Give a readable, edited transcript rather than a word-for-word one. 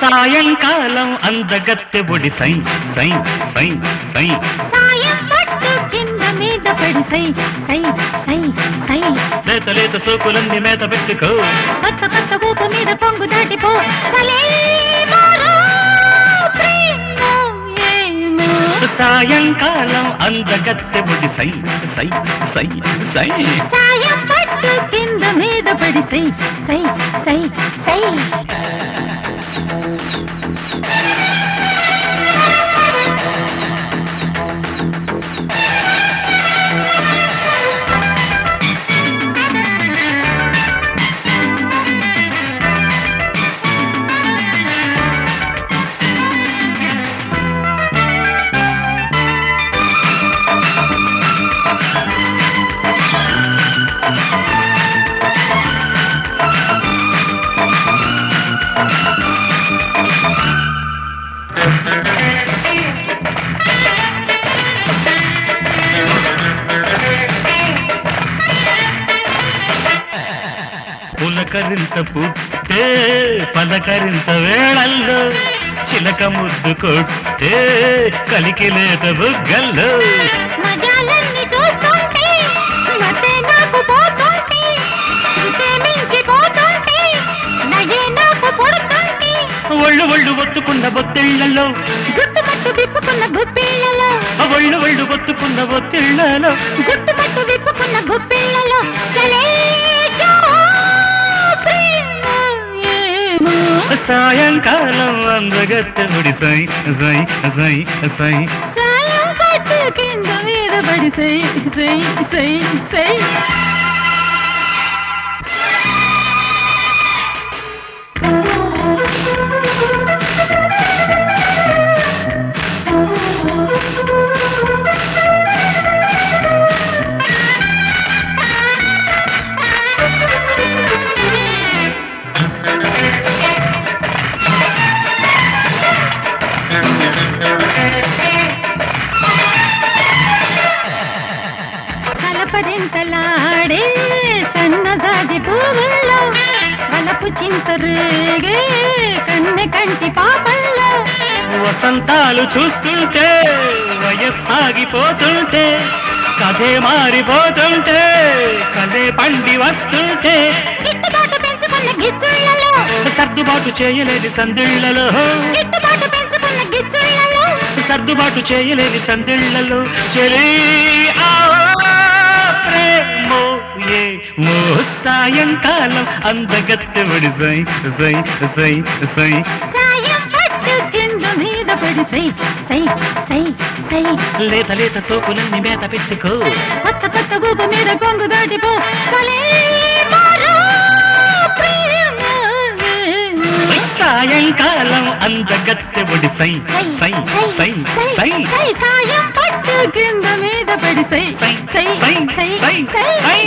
సాయంకాలం అందగత్తె ఒడి సై సై సై సై సాయం పట్టు కింద మీద పడి సై సై సై సై లేత లేత సోకులన్నీ మేత పెట్టుకో కొత్త కొత్త ఊపు మీద పొంగు దాటిపో చలే మోరో ప్రేమ ఏమో సాయంకాలం అందగత్తె ఒడి సై సై సై సై సాయం పట్టు కింద మీద పడి సై సై సై సై పులకరింత పుట్టే పలకరింత వేళల్లో చిలక ముద్దు కొట్టే కలికి లేత బుగ్గల్లో మగాలన్నీ చూస్తుంటే నటే నాకు పోతుంటే శృతే మించిపోతుంటే నయే నాకు పుడుతుంటే ఒళ్ళు ఒళ్ళు ఒత్తుకున్న బొత్తిళ్లలో గుట్టుమట్టు విప్పుకున్న గుప్పిళ్ళలో ఒళ్ళు ఒళ్ళు ఒత్తుకున్న బొత్తిళ్లలో గుట్టుమట్టు విప్పుకున్న గుప్పిళ్ళలో చలే జో ప్రేమ ఏమో సాయంకాలం అందగత్తె ముడి సై సై సై సై సాయం పట్టు కింద మీద పడి సై సై సై సై కలపరింతలాడే సన్నదాది పువ్వుల్లో వలపు చింతరేగే కన్నె కంటి పాపల్లో వసంతాలు చూస్తుంటే వయస్సాగిపోతుంటే కథే మారిపోతుంటే కథే పండి వస్తుంటే గిట్టుబాటు పెంచుకున్న గిచ్చుళ్ళలో సర్దుబాటు చేయలేని సందిళ్లలో గిట్టుబాటు పెంచుకున్న గిచ్చుళ్ళలో సర్దుబాటు చేయలేని సందిళ్లలో చెలి ప్రేమో ఏమో సాయంకాలం అందగత్తె ఒడి సై సై సై సై సాయం పట్టు కింద మీద పడి సై సై సై సై లేత లేత సోకులన్నీ మేత పెట్టుకో కొత్త కొత్త ఊపు మీద కొంగు దాటిపో చలే మోరో ప్రేమ ఏమో సాయంకాలం అందగత్తె ఒడి సై సై సై సై సై సాయం పట్టు కింద మీద పడి సై సై సై సై సై సై సై సై